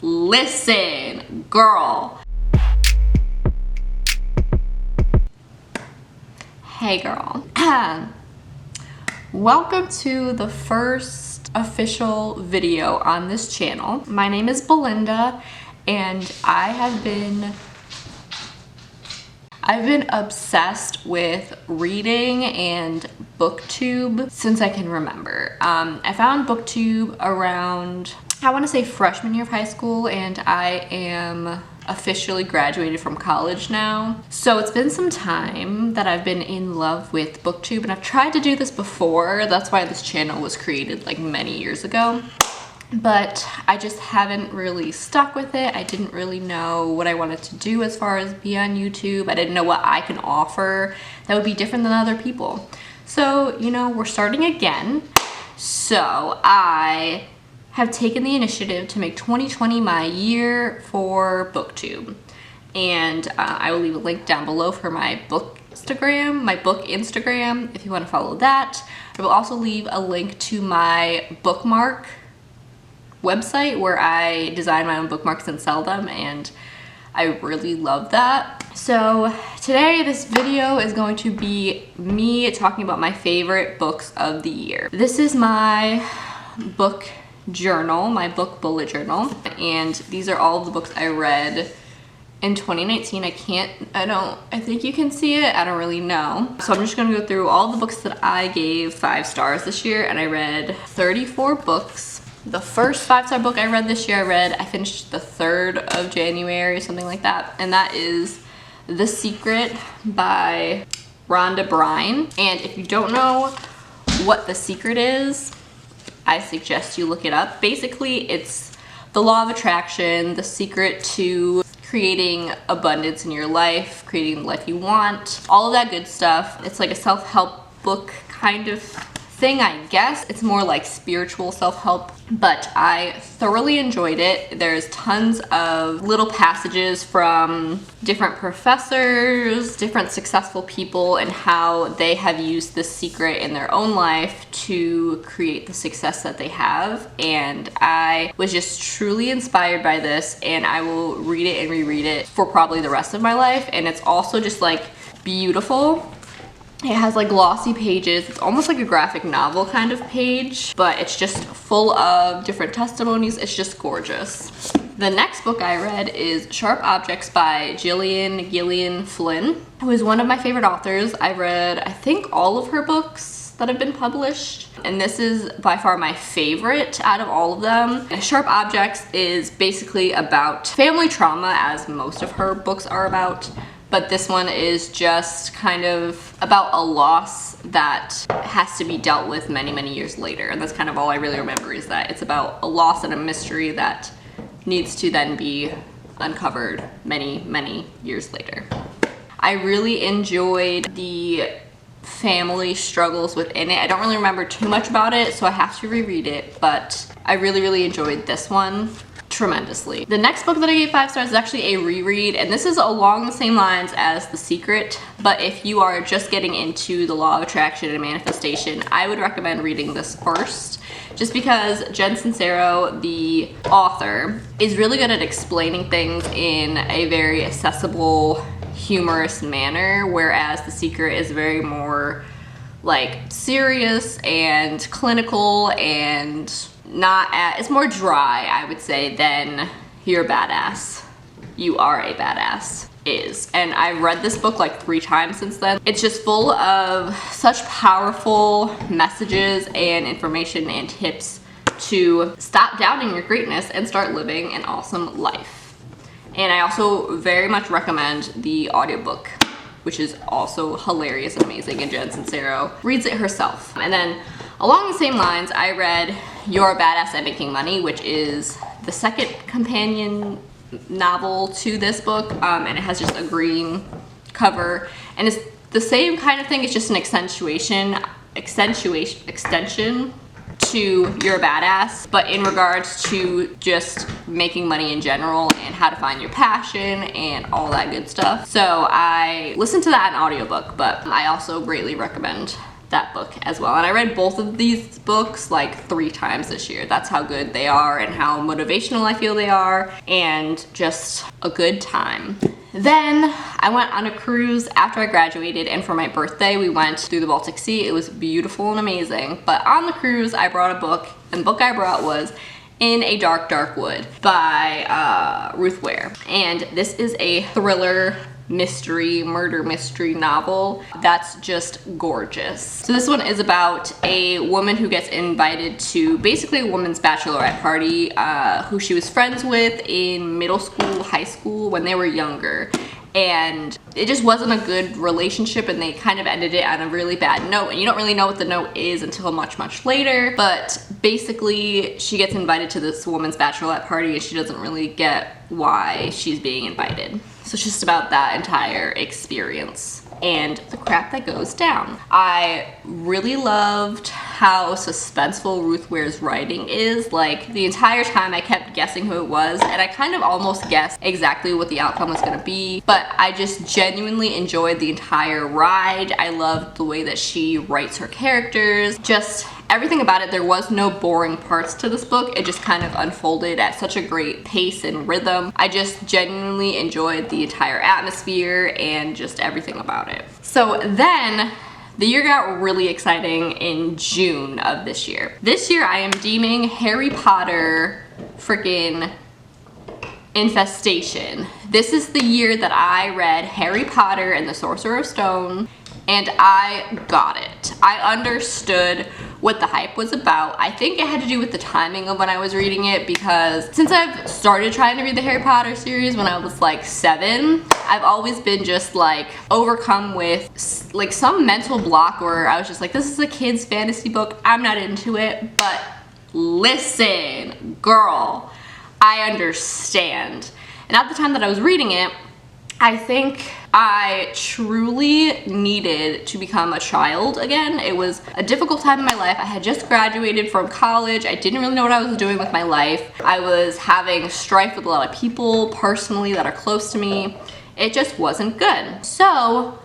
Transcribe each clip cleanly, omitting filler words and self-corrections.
listen, girl. Hey girl. Welcome to the first official video on this channel. My name is Belinda and I've been obsessed with reading and booktube since I can remember. I found booktube around, I want to say freshman year of high school, and I am officially graduated from college now. So it's been some time that I've been in love with booktube, and I've tried to do this before. That's why this channel was created like many years ago. But I just haven't really stuck with it. I didn't really know what I wanted to do as far as be on YouTube. I didn't know what I can offer that would be different than other people. So, you know, we're starting again. So I have taken the initiative to make 2020 my year for booktube. And I will leave a link down below for my book Instagram, if you want to follow that. I will also leave a link to my bookmark website where I design my own bookmarks and sell them, and I really love that. So today this video is going to be me talking about my favorite books of the year. This is my book journal, my book bullet journal, and these are all of the books I read in 2019. I think you can see it, I don't really know. So I'm just gonna go through all the books that I gave 5 stars this year, and I read 34 books. The first 5-star book I read this year, I finished the 3rd of January, something like that, and that is The Secret by Rhonda Byrne. And if you don't know what The Secret is, I suggest you look it up. Basically, it's the law of attraction, the secret to creating abundance in your life, creating the life you want, all of that good stuff. It's like a self-help book kind of thing, I guess. It's more like spiritual self-help, but I thoroughly enjoyed it. There's tons of little passages from different professors, different successful people, and how they have used this secret in their own life to create the success that they have. And I was just truly inspired by this, and I will read it and reread it for probably the rest of my life. And it's also just like beautiful. It has like glossy pages. It's almost like a graphic novel kind of page, but it's just full of different testimonies. It's just gorgeous. The next book I read is Sharp Objects by Gillian Flynn, who is one of my favorite authors. I read, I think, all of her books that have been published, and this is by far my favorite out of all of them. Sharp Objects is basically about family trauma, as most of her books are about. But this one is just kind of about a loss that has to be dealt with many, many years later. And that's kind of all I really remember, is that it's about a loss and a mystery that needs to then be uncovered many, many years later. I really enjoyed the family struggles within it. I don't really remember too much about it, so I have to reread it, but I really, really enjoyed this one tremendously. The next book that I gave 5 stars is actually a reread, and this is along the same lines as The Secret, but if you are just getting into the law of attraction and manifestation, I would recommend reading this first, just because Jen Sincero, the author, is really good at explaining things in a very accessible, humorous manner, whereas The Secret is very more like serious and clinical, and it's more dry, I would say, than You're a Badass, You Are a Badass is. And I've read this book like 3 times since then. It's just full of such powerful messages and information and tips to stop doubting your greatness and start living an awesome life. And I also very much recommend the audiobook, which is also hilarious and amazing, and Jen Sincero reads it herself. And then along the same lines, I read You're a Badass at Making Money, which is the second companion novel to this book, and it has just a green cover, and it's the same kind of thing. It's just an extension to You're a Badass, but in regards to just making money in general and how to find your passion and all that good stuff. So I listened to that in audiobook, but I also greatly recommend that book as well. And I read both of these books like 3 times this year. That's how good they are and how motivational I feel they are, and just a good time. Then I went on a cruise after I graduated, and for my birthday we went through the Baltic Sea. It was beautiful and amazing. But on the cruise I brought a book, and the book I brought was In a Dark, Dark Wood by Ruth Ware. And this is a thriller murder mystery novel that's just gorgeous. So this one is about a woman who gets invited to basically a woman's bachelorette party who she was friends with in middle school, high school, when they were younger. And it just wasn't a good relationship, and they kind of ended it on a really bad note, and you don't really know what the note is until much, much later. But basically she gets invited to this woman's bachelorette party and she doesn't really get why she's being invited. So it's just about that entire experience and the crap that goes down. I really loved how suspenseful Ruth Ware's writing is. Like, the entire time I kept guessing who it was, and I kind of almost guessed exactly what the outcome was gonna be, but I just genuinely enjoyed the entire ride. I loved the way that she writes her characters, just everything about it. There was no boring parts to this book. It just kind of unfolded at such a great pace and rhythm. I just genuinely enjoyed the entire atmosphere and just everything about it. So then the year got really exciting in June of this year. This year I am deeming Harry Potter freaking Infestation. This is the year that I read Harry Potter and the Sorcerer's Stone, and I got it. I understood what the hype was about. I think it had to do with the timing of when I was reading it, because since I've started trying to read the Harry Potter series when I was like 7, I've always been just like overcome with like some mental block where I was just like, this is a kid's fantasy book, I'm not into it. But listen, girl, I understand. And at the time that I was reading it, I think I truly needed to become a child again. It was a difficult time in my life. I had just graduated from college. I didn't really know what I was doing with my life. I was having strife with a lot of people personally that are close to me. It just wasn't good. So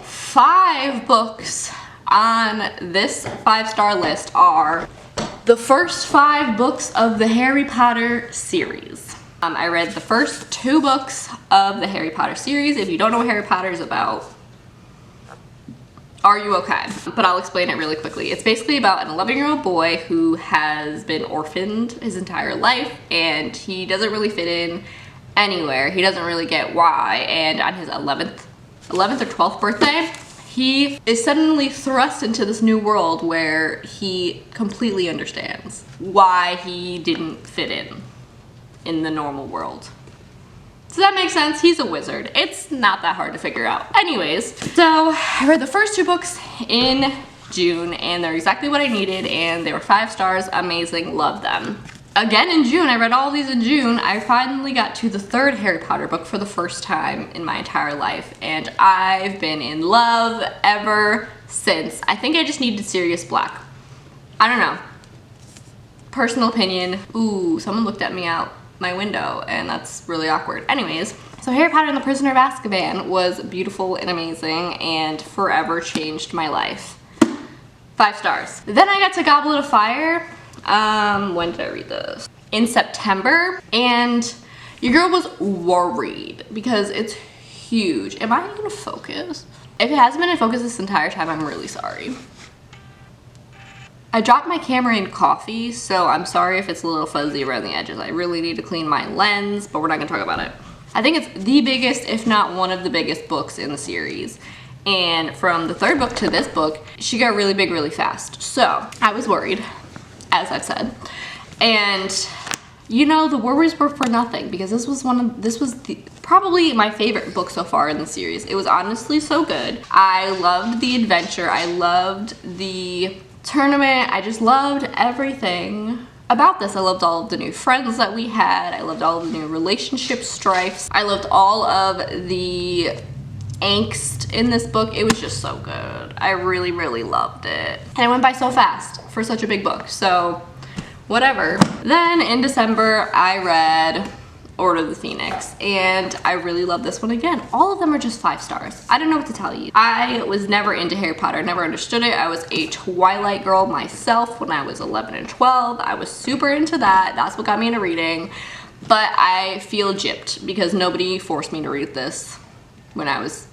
5 books on this 5-star list are the first 5 books of the Harry Potter series. I read the first 2 books of the Harry Potter series. If you don't know what Harry Potter is about, are you okay? But I'll explain it really quickly. It's basically about an 11-year-old boy who has been orphaned his entire life, and he doesn't really fit in anywhere. He doesn't really get why, and on his 11th or 12th birthday, he is suddenly thrust into this new world where he completely understands why he didn't fit in the normal world. Does that make sense? He's a wizard. It's not that hard to figure out. Anyways, so I read the first 2 books in June, and they're exactly what I needed, and they were 5 stars, amazing, love them. Again in June, I read all these in June, I finally got to the 3rd Harry Potter book for the first time in my entire life, and I've been in love ever since. I think I just needed Sirius Black. I don't know. Personal opinion. Ooh, someone looked at me out my window, and that's really awkward. Anyways, so Harry Potter and the Prisoner of Azkaban was beautiful and amazing and forever changed my life. 5 stars. Then I got to Goblet of Fire. When did I read this? In September, and your girl was worried because it's huge. Am I gonna focus? If it hasn't been in focus this entire time, I'm really sorry. I dropped my camera in coffee, so I'm sorry if it's a little fuzzy around the edges. I really need to clean my lens, but we're not gonna talk about it. I think it's the biggest, if not one of the biggest books in the series. And from the 3rd book to this book, she got really big really fast. So I was worried, as I've said. And you know, the worries were for nothing, because this was probably my favorite book so far in the series. It was honestly so good. I loved the adventure. I loved the tournament. I just loved everything about this. I loved all of the new friends that we had. I loved all of the new relationship strifes. I loved all of the angst in this book. It was just so good. I really, really loved it. And it went by so fast for such a big book. So whatever. Then in December, I read Order of the Phoenix, and I really love this one again. All of them are just 5 stars. I don't know what to tell you. I was never into Harry Potter, never understood it. I was a Twilight girl myself when I was 11 and 12. I was super into that. That's what got me into reading, but I feel gypped because nobody forced me to read this when I was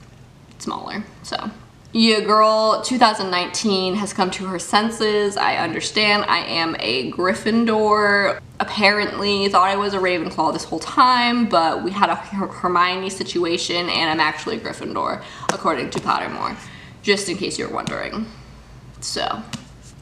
smaller, so. Yeah, girl, 2019 has come to her senses. I understand. I am a Gryffindor. Apparently thought I was a Ravenclaw this whole time, but we had a Hermione situation and I'm actually a Gryffindor, according to Pottermore, just in case you're wondering. So,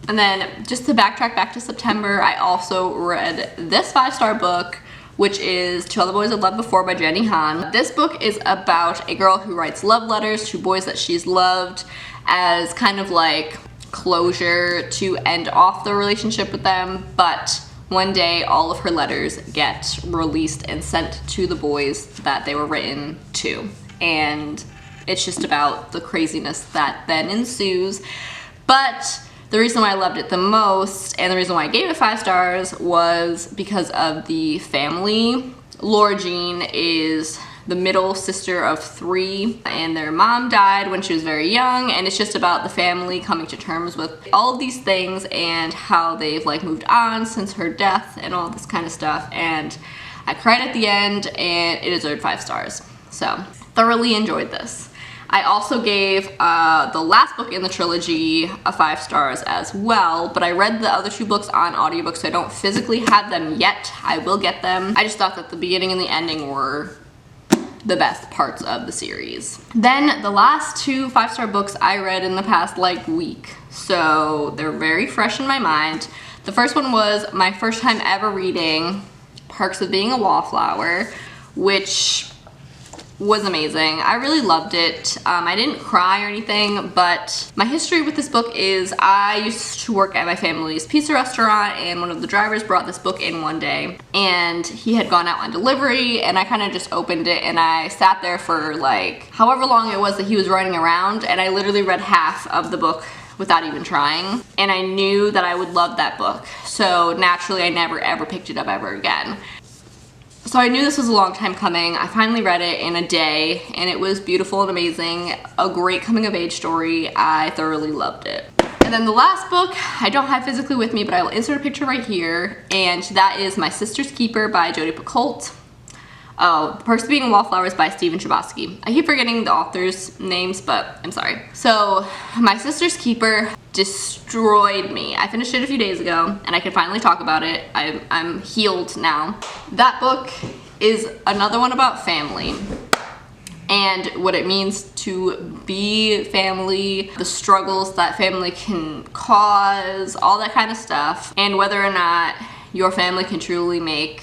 and then just to backtrack back to September, I also read this 5-star book, which is To All the Boys I've Loved Before by Jenny Han. This book is about a girl who writes love letters to boys that she's loved as kind of like closure to end off the relationship with them, but one day all of her letters get released and sent to the boys that they were written to. And it's just about the craziness that then ensues. But the reason why I loved it the most and the reason why I gave it 5 stars was because of the family. Laura Jean is the middle sister of 3 and their mom died when she was very young, and it's just about the family coming to terms with all of these things and how they've like moved on since her death and all this kind of stuff. And I cried at the end and it deserved 5 stars. So thoroughly enjoyed this. I also gave the last book in the trilogy a 5 stars as well, but I read the other 2 books on audiobook, so I don't physically have them yet. I will get them. I just thought that the beginning and the ending were the best parts of the series. Then the last 2 5-star books I read in the past like week, so they're very fresh in my mind. The first one was my first time ever reading Perks of Being a Wallflower, which was amazing. I really loved it. I didn't cry or anything, but my history with this book is I used to work at my family's pizza restaurant, and one of the drivers brought this book in one day, and he had gone out on delivery, and I kind of just opened it and I sat there for like however long it was that he was running around, and I literally read half of the book without even trying, and I knew that I would love that book, so naturally I never ever picked it up ever again. So I knew this was a long time coming. I finally read it in a day and it was beautiful and amazing. A great coming of age story. I thoroughly loved it. And then the last book I don't have physically with me, but I will insert a picture right here, and that is My Sister's Keeper by Jodi Picoult. Oh, Perks of Being a Wallflower is by Stephen Chbosky. I keep forgetting the authors' names, but I'm sorry. So, My Sister's Keeper destroyed me. I finished it a few days ago, and I can finally talk about it. I'm healed now. That book is another one about family and what it means to be family, the struggles that family can cause, all that kind of stuff, and whether or not your family can truly make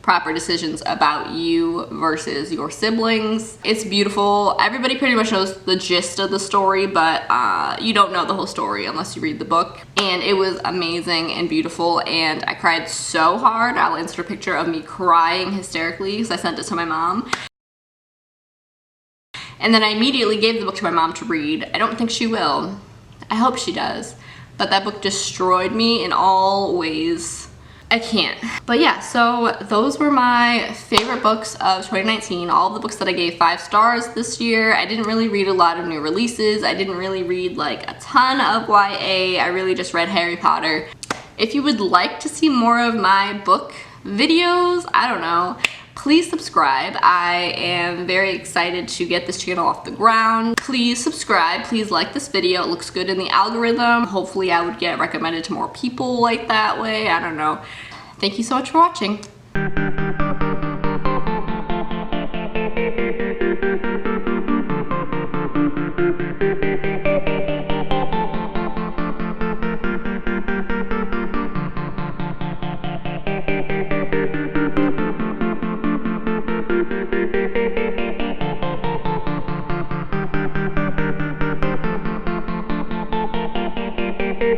proper decisions about you versus your siblings. It's beautiful. Everybody pretty much knows the gist of the story, but you don't know the whole story unless you read the book. And it was amazing and beautiful, and I cried so hard. I'll insert a picture of me crying hysterically because I sent it to my mom. And then I immediately gave the book to my mom to read. I don't think she will. I hope she does. But that book destroyed me in all ways. I can't. But yeah, so those were my favorite books of 2019. All of the books that I gave 5 stars this year. I didn't really read a lot of new releases. I didn't really read like a ton of YA. I really just read Harry Potter. If you would like to see more of my book videos, I don't know, please subscribe. I am very excited to get this channel off the ground. Please subscribe, please like this video. It looks good in the algorithm. Hopefully I would get recommended to more people like that way. I don't know. Thank you so much for watching.